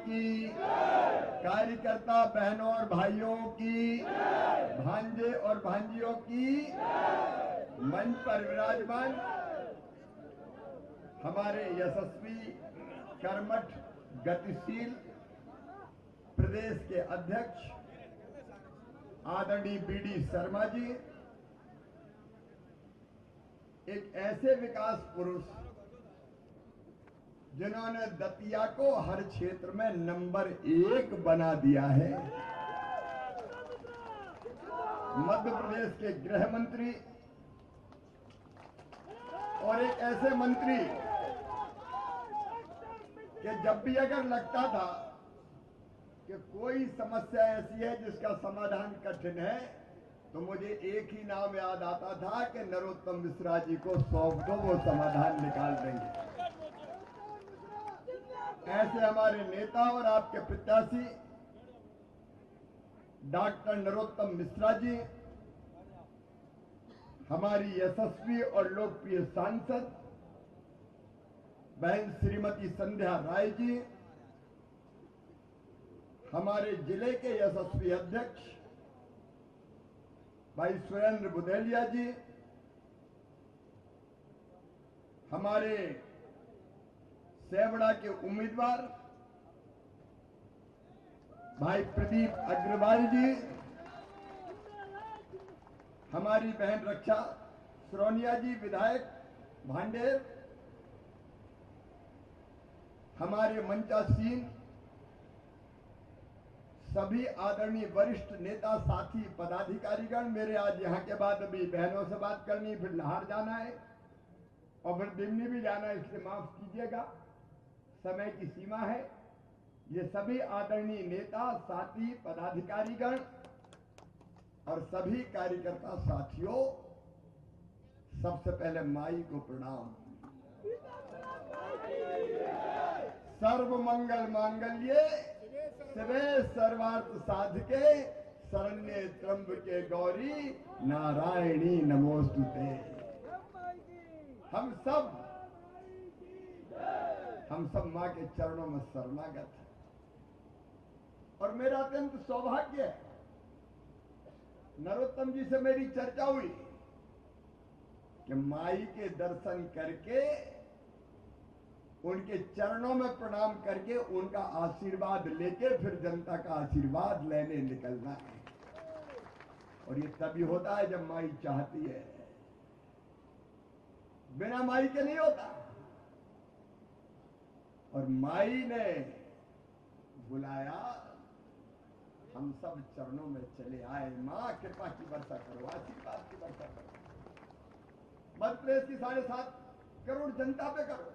की, कार्यकर्ता बहनों और भाइयों की, भांजे और भांजियों की, मंच पर विराजमान हमारे यशस्वी, कर्मठ, गतिशील प्रदेश के अध्यक्ष आदरणीय बीडी शर्मा जी, एक ऐसे विकास पुरुष जिन्होंने दतिया को हर क्षेत्र में नंबर 1 बना दिया है। मध्य प्रदेश के गृह मंत्री और एक ऐसे मंत्री कि जब भी अगर लगता था कि कोई समस्या ऐसी है जिसका समाधान कठिन है, तो मुझे एक ही नाम याद आता था कि नरोत्तम मिश्रा जी को सौंप दो, वो समाधान निकाल देंगे। ऐसे हमारे नेता और आपके प्रत्याशी डॉक्टर नरोत्तम मिश्रा जी, हमारी यशस्वी और लोकप्रिय सांसद बहन श्रीमती संध्या राय जी, हमारे जिले के यशस्वी अध्यक्ष भाई सुरेंद्र बुदेलिया जी, हमारे सेवड़ा के उम्मीदवार भाई प्रदीप अग्रवाल जी, हमारी बहन रक्षा सोनिया जी विधायक भांडेर, हमारे मंचासीन सभी आदरणीय वरिष्ठ नेता, साथी, पदाधिकारीगण, मेरे आज यहाँ के बाद अभी बहनों से बात करनी, फिर लाहौर जाना है और फिर दिल्ली भी जाना है, इसलिए माफ कीजिएगा, समय की सीमा है। ये सभी आदरणीय नेता, साथी, पदाधिकारीगण और सभी कार्यकर्ता साथियों, सबसे पहले माई को प्रणाम। सर्व मंगल मांगल्ये शिवे सर्वार्थ साधके शरण्ये त्र्यंबके गौरी नारायणी नमोस्तुते। हम सब मां के चरणों में शरणागत हैं और मेरा अत्यंत सौभाग्य है, नरोत्तम जी से मेरी चर्चा हुई कि माई के दर्शन करके, उनके चरणों में प्रणाम करके, उनका आशीर्वाद लेके फिर जनता का आशीर्वाद लेने निकलना है। और ये तभी होता है जब माई चाहती है, बिना माई के नहीं होता। और माई ने बुलाया, हम सब चरणों में चले आए। मां कृपा की वर्षा करो, आशीर्वाद की वर्षा करो, मध्य प्रदेश की 7.5 करोड़ जनता पे करो,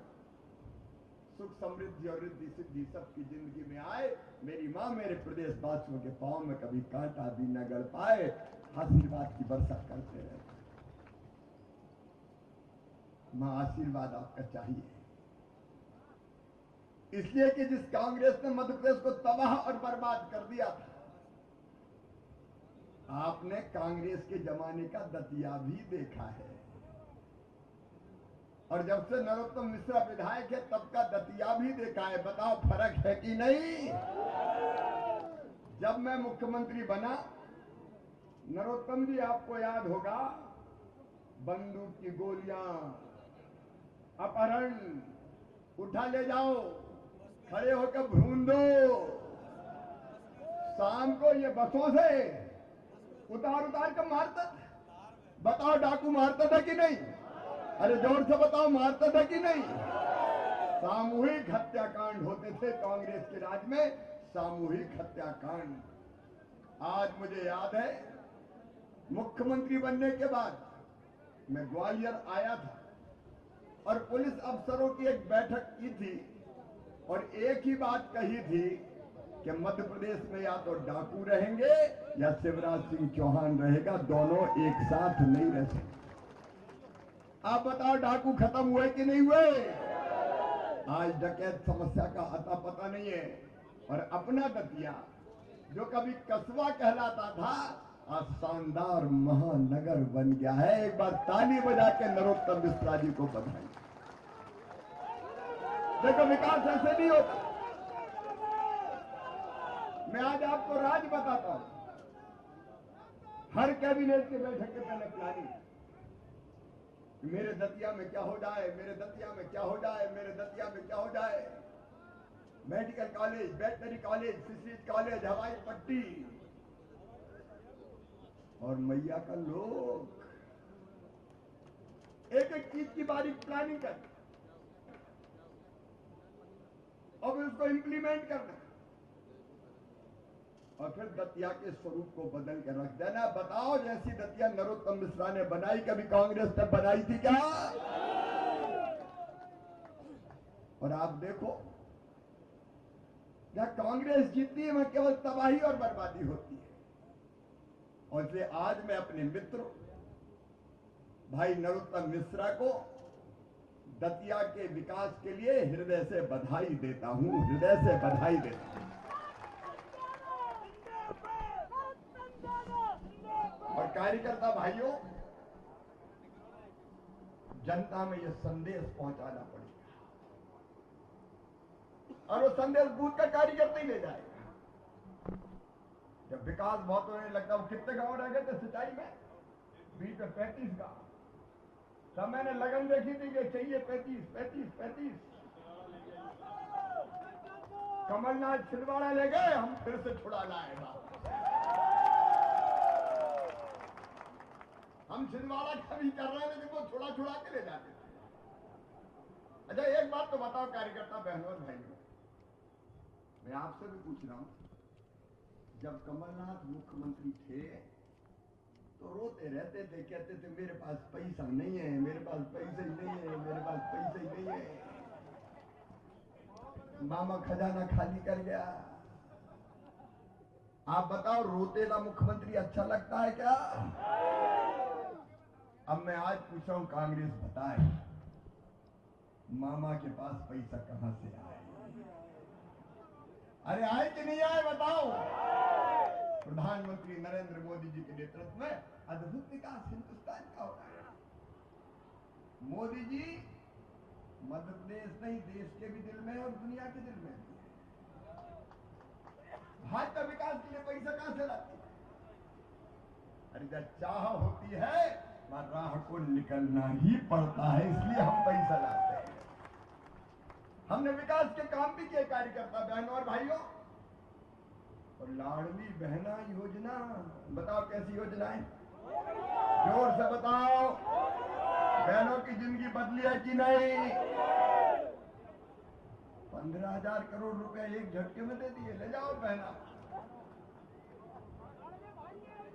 सुख समृद्धि और रिद्धि सिद्धि सबकी जिंदगी में आए। मेरी मां मेरे प्रदेश वासियों के पांव में कभी कांटा भी न गड़ पाए, आशीर्वाद की वर्षा करते रहे। मां आशीर्वाद आपका चाहिए, इसलिए कि जिस कांग्रेस ने मध्य प्रदेश को तबाह और बर्बाद कर दिया था, आपने कांग्रेस के जमाने का दतिया भी देखा है। और जब से नरोत्तम मिश्रा विधायक है तब का दतिया भी देखा है। बताओ फर्क है कि नहीं? जब मैं मुख्यमंत्री बना, नरोत्तम जी आपको याद होगा, बंदूक की गोलियां, अपहरण, उठा ले जाओ, खड़े होकर भून दो, शाम को ये बसों से उतार कर मारता। बताओ डाकू मारता था कि नहीं? अरे जोर से बताओ, मारता था कि नहीं? सामूहिक हत्याकांड होते थे कांग्रेस के राज में, सामूहिक हत्याकांड। आज मुझे याद है, मुख्यमंत्री बनने के बाद मैं ग्वालियर आया था और पुलिस अफसरों की एक बैठक की थी और एक ही बात कही थी कि मध्य प्रदेश में या तो डाकू रहेंगे या शिवराज सिंह चौहान रहेगा, दोनों एक साथ नहीं रह सकते। आप बताओ डाकू खत्म हुए कि नहीं हुए? आज डकैत समस्या का अता पता नहीं है। और अपना दतिया जो कभी कस्बा कहलाता था, आज शानदार महानगर बन गया है। एक बार ताली बजा के नरोत्तम मिश्रा जी को बधाई। देखो विकास ऐसे नहीं होता, मैं आज आपको राज बताता हूं। हर कैबिनेट के बैठक के पहले प्लानिंग, मेरे दतिया में क्या हो जाए, मेरे दतिया में क्या हो जाए, मेरे दतिया में क्या हो जाए। Medical college, veterinary college, fisheries college, हवाई पट्टी और मैया का लोग, एक एक चीज की बारीक प्लानिंग कर और उसको इंप्लीमेंट करना और फिर दतिया के स्वरूप को बदल के रख देना। बताओ, जैसी दतिया नरोत्तम मिश्रा ने बनाई, कभी कांग्रेस ने बनाई थी क्या? और आप देखो, जहां कांग्रेस जीतती है वहां केवल तबाही और बर्बादी होती है। और इसलिए आज मैं अपने मित्र भाई नरोत्तम मिश्रा को दतिया के विकास के लिए हृदय से बधाई देता हूं, हृदय से बधाई देता हूं। और कार्यकर्ता भाइयों, जनता में यह संदेश पहुंचाना पड़ेगा और वो संदेश बूथ का कार्यकर्ता ही ले जाएगा। जब विकास बहुत होने लगता, वो कितने गांव रह गए थे सिंचाई में? 20 में 35 गांव। तब मैंने लगन देखी थी कि चाहिए 35। कमलनाथ छिंदवाड़ा ले गए, हम फिर से छुड़ा लाएगा। हम छिंदवाड़ा कभी कर रहे हैं, लेकिन वो छुड़ा के ले जाते थे। अच्छा, एक बात तो बताओ कार्यकर्ता बहनों और भाइयों, मैं आपसे भी पूछ रहा हूं, जब कमलनाथ मुख्यमंत्री थे तो रोते रहते थे, कहते थे मेरे पास पैसा नहीं है, मेरे पास पैसे ही नहीं है, मेरे पास पैसे ही नहीं है, मामा खजाना खाली कर गया। आप बताओ, रोतेला मुख्यमंत्री अच्छा लगता है क्या? अब मैं आज पूछ रहा हूं, कांग्रेस बताए मामा के पास पैसा कहां से आए? अरे आए कि नहीं आए बताओ? प्रधानमंत्री नरेंद्र मोदी जी के नेतृत्व में अद्भुत विकास हिंदुस्तान का हो रहा है। मोदी जी मध्य प्रदेश नहीं, देश के भी दिल में और दुनिया के दिल में भी है। भाजपा विकास के लिए पैसा कहां से लाती है? अरे जब चाह होती है वहां राह को निकलना ही पड़ता है, इसलिए हम पैसा लाते हैं। हमने विकास के काम भी किए कार्यकर्ता बहनों और भाइयों। और लाडली बहना योजना, बताओ कैसी योजना है? जोर से बताओ, बहनों की जिंदगी बदली है कि नहीं? 15,000 करोड़ रुपए एक झटके में दे दिए, ले जाओ बहना।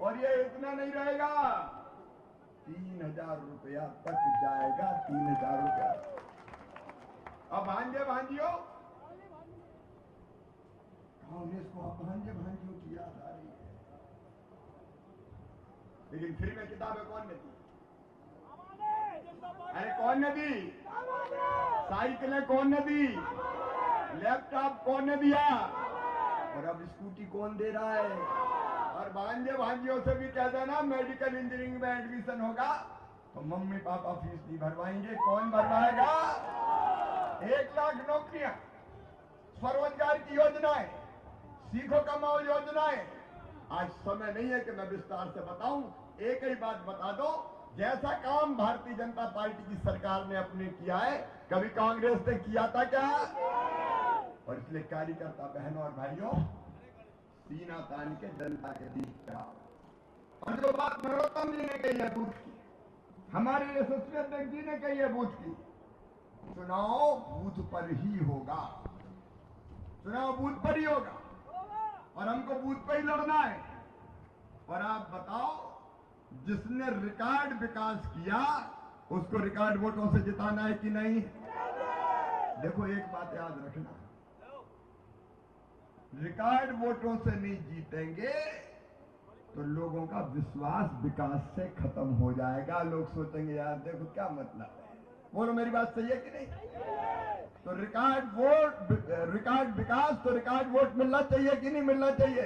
और ये इतना नहीं रहेगा, 3,000 रुपया तक जाएगा, 3,000 रुपया। अब भांजे भांजियों, कांग्रेस को अब भांजे भांजियों की याद आ रही है। लेकिन फ्री में किताबें कौन ने दी? अरे कौन ने दी? साइकिलें कौन ने दी? लैपटॉप कौन ने दिया? और अब स्कूटी कौन दे रहा है? और भांजे भांजियों से भी कह देना, मेडिकल इंजीनियरिंग में एडमिशन होगा तो मम्मी पापा फीस नहीं भरवाएंगे। कौन भरवाएगा? 1 लाख नौकरियां, स्वरोजगार की योजनाएं, सीखो कमाओ योजनाएं। आज समय नहीं है कि मैं विस्तार से बताऊं, एक ही बात बता दो, जैसा काम भारतीय जनता पार्टी की सरकार ने अपने किया है, कभी कांग्रेस ने किया था क्या? और इसलिए कार्यकर्ता बहनों और भाइयों, सीना तान के जनता के बीच जाओ। और जो बात नरोत्तम जी ने कही है बूथ की, हमारे यशस्वी अध्यक्ष जी ने कही है बूथ की, चुनाव बूथ पर ही होगा, चुनाव बूथ पर ही होगा और हमको बूथ पर ही लड़ना है। और आप बताओ, जिसने रिकॉर्ड विकास किया उसको रिकॉर्ड वोटों से जिताना है कि नहीं? देखो, एक बात याद रखना, रिकॉर्ड वोटों से नहीं जीतेंगे तो लोगों का विश्वास विकास से खत्म हो जाएगा। लोग सोचेंगे यार देखो क्या मतलब है। बोलो मेरी बात सही है कि नहीं? तो रिकॉर्ड वोट, रिकॉर्ड विकास, तो रिकॉर्ड वोट मिलना चाहिए कि नहीं मिलना चाहिए?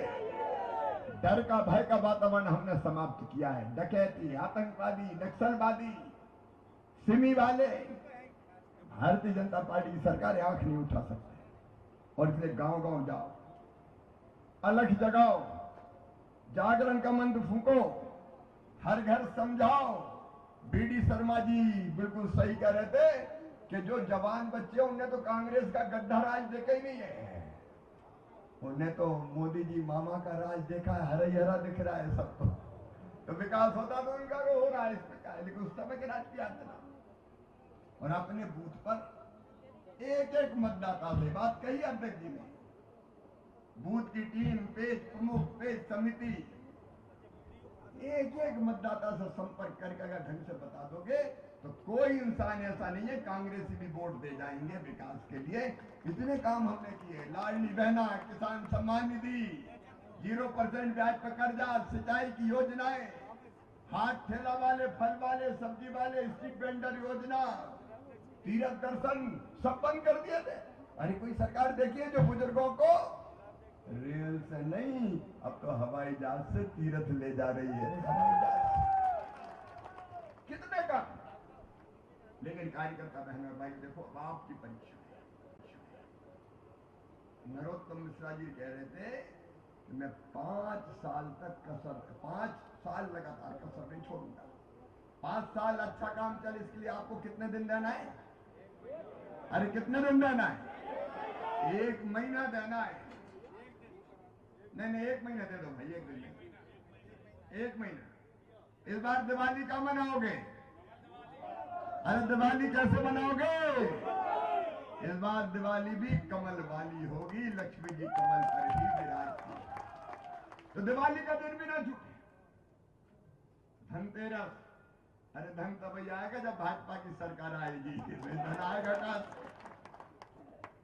डर का, भय का वातावरण हमने समाप्त किया है। डकैती, आतंकवादी, नक्सलवादी, सिमी वाले, भारतीय जनता पार्टी की सरकार आंख नहीं उठा सकते। और इसलिए गांव गांव जाओ, अलख जगाओ, जागरण का मंत्र फूंको, हर घर समझाओ। बीडी शर्मा जी बिल्कुल सही कह रहे थे कि जो जवान बच्चे उन्हें तो कांग्रेस का गड्ढा राज देखा ही नहीं है, उन्हें तो मोदी जी मामा का राज देखा है, हरा ही हरा दिख रहा है सबको। तो विकास होता तो उनका को हो रहा है इस प्रकार, लेकिन उस समय के राज की याद ना। और अपने बूथ पर एक एक मतदाता से बात कही अध्यक्ष जी ने, बूथ की टीम, पेज प्रमुख, पेज समिति, एक एक मतदाता से संपर्क करके अगर ढंग से बता दोगे तो कोई इंसान ऐसा नहीं है, कांग्रेसी भी वोट दे जाएंगे विकास के लिए। इतने काम हमने किए, लाडली बहना, किसान सम्मान निधि, 0% ब्याज पर कर्जा, सिंचाई की योजनाएं, हाथ ठेला वाले, फल वाले, सब्जी वाले, स्ट्रीट वेंडर योजना, तीर्थ दर्शन सब बंद कर दिए थे। अरे कोई सरकार देखिए जो बुजुर्गों को रेल से नहीं, अब तो हवाई जहाज से तीर्थ ले जा रही है। हवाई जहाज कितने का, लेकिन कार्यकर्ता बहनों और भाई देखो अब आपकी परीक्षा है। नरोत्तम मिश्रा जी कह रहे थे कि मैं 5 साल तक कसर, 5 साल लगातार कसर नहीं छोड़ूंगा। 5 साल अच्छा काम चले, इसके लिए आपको कितने दिन देना है? अरे कितने दिन देना है? 1 महीना देना है। नहीं 1 महीना दे दो भाई, 1 दिन, 1 महीना। इस बार दिवाली का मनाओगे? अरे दिवाली कैसे मनाओगे? इस बार दिवाली भी कमल वाली होगी, लक्ष्मी जी कमल पर ही विराजती। तो दिवाली का दिन भी ना छूटे। धनतेरस, अरे धन तब ही आएगा जब भाजपा की सरकार आएगी, धन आएगा का।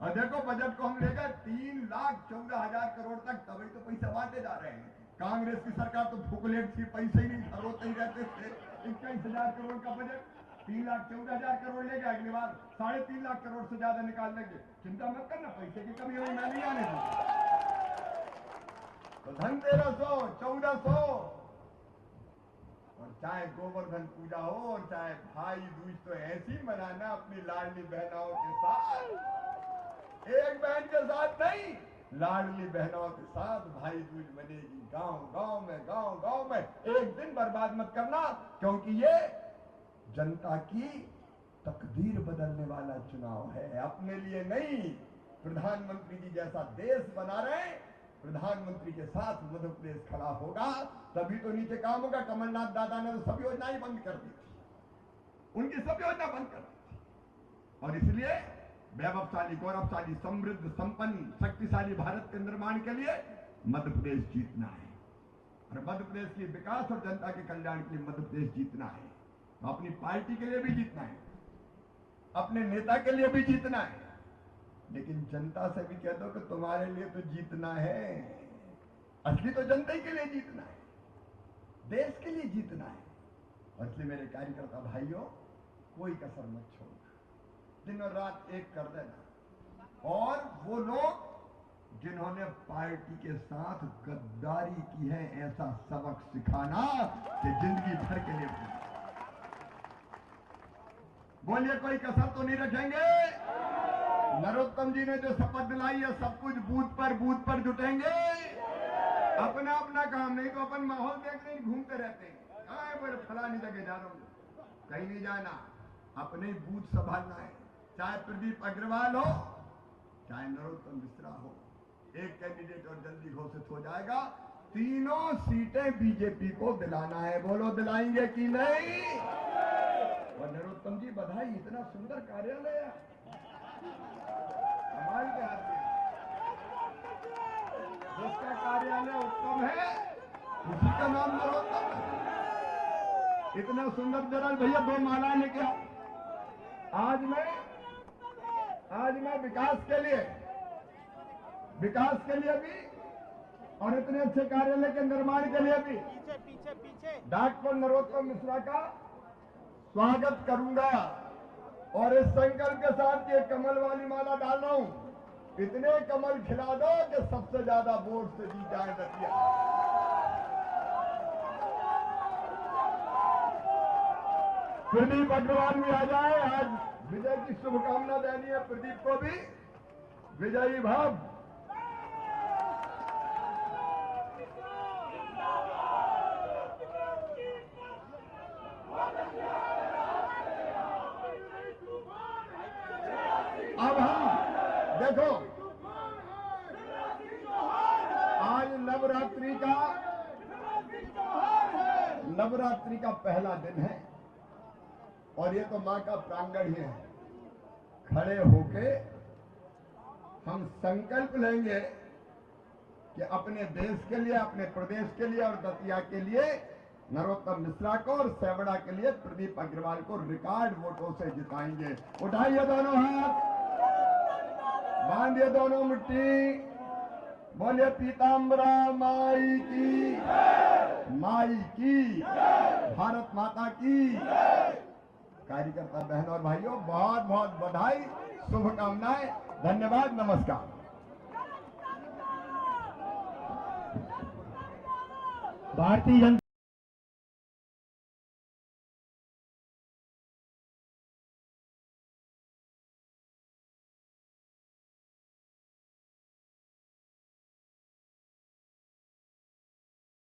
और देखो बजट को हम लेकर 3,14,000 करोड़ तक, तभी तो पैसा बांटे जा रहे हैं। कांग्रेस की सरकार तो फुकलेट थी, पैसे ही नहीं रोते ही रहते थे। 21,000 करोड़ का बजट, 3,14,000 करोड़ ले गए, अगली बार 3.5 लाख करोड़ से ज्यादा निकाल लेंगे। चिंता मत करना, पैसे की कमी होगी, मैं नहीं आने दूंगा। तो धनतेरस हो, 1400, और चाहे गोवर्धन पूजा हो और चाहे भाई दूज, तो ऐसी मनाना अपनी लाडली बहनों के साथ। एक बहन के साथ नहीं, लाडली बहनों के साथ भाई दूज बनेगी। गांव में एक दिन बर्बाद मत करना, क्योंकि ये जनता की तकदीर बदलने वाला चुनाव है, अपने लिए नहीं। प्रधानमंत्री जी जैसा देश बना रहे, प्रधानमंत्री के साथ मध्य प्रदेश खड़ा होगा, तभी तो नीचे काम होगा। कमलनाथ दादा ने तो सब योजनाएं बंद कर दी थी, उनकी सब योजना बंद कर दी थी। और इसलिए वैभवशाली, गौरवशाली, समृद्ध, संपन्न, शक्तिशाली भारत के निर्माण के लिए मध्य प्रदेश जीतना है। और मध्य प्रदेश की विकास और जनता के कल्याण के लिए मध्य प्रदेश जीतना है। तो अपनी पार्टी के लिए भी जीतना है, अपने नेता के लिए भी जीतना है, लेकिन जनता से भी कह दो कि तुम्हारे लिए तो जीतना है। असली तो जनता ही के लिए जीतना है, देश के लिए जीतना है। और इसलिए मेरे कार्यकर्ता भाइयों, कोई कसर मत छोड़ना, दिन और रात एक कर देना। और वो लोग जिन्होंने पार्टी के साथ गद्दारी की है, ऐसा सबक सिखाना कि जिंदगी भर के लिए भूल। बोलिए कोई कसर तो नहीं रखेंगे। नरोत्तम जी ने जो शपथ दिलाई है, सब कुछ बूथ पर जुटेंगे। अपना अपना काम, नहीं तो अपन माहौल देखने घूमते रहते हैं। बड़े फलानी जगह जा रहा हूं, कहीं नहीं जाना, अपने ही बूथ संभालना है। चाहे प्रदीप अग्रवाल हो, चाहे नरोत्तम मिश्रा हो, एक कैंडिडेट और जल्दी घोषित हो जाएगा। तीनों सीटें बीजेपी को दिलाना है। बोलो दिलाएंगे कि नहीं? और नरोत्तम जी बधाई, इतना सुंदर कार्यालय है, कमाल के आदमी। जिसका कार्यालय उत्तम है उसी का नाम नरोत्तम है। इतना सुंदर, जरा भैया 2 माला लेके आओ। आज मैं विकास के लिए भी और इतने अच्छे कार्यालय के निर्माण के लिए भी पीछे डॉक्टर नरोत्तम मिश्रा का स्वागत करूंगा। और इस संकल्प के साथ ये कमल वाली माला डाल रहा हूं, इतने कमल खिला दो कि सबसे ज्यादा वोट से जीत जाए दतिया। प्रदीप अग्रवाल भी आ जाए, आज विजय की शुभकामना देनी है प्रदीप को भी। विजयी भव। देखो, आज नवरात्रि का पहला दिन है और ये तो मां का प्रांगण ही है। खड़े होके हम संकल्प लेंगे कि अपने देश के लिए, अपने प्रदेश के लिए और दतिया के लिए नरोत्तम मिश्रा को और सेवड़ा के लिए प्रदीप अग्रवाल को रिकॉर्ड वोटों से जिताएंगे। उठाइए दोनों हाथ, बांधिए दोनों मुट्ठी, बोलिए पीताम्बरा माई की, माई की, भारत माता की। कार्यकर्ता बहन और भाइयों, बहुत बहुत बधाई, शुभकामनाएं, धन्यवाद, नमस्कार। भारतीय जनता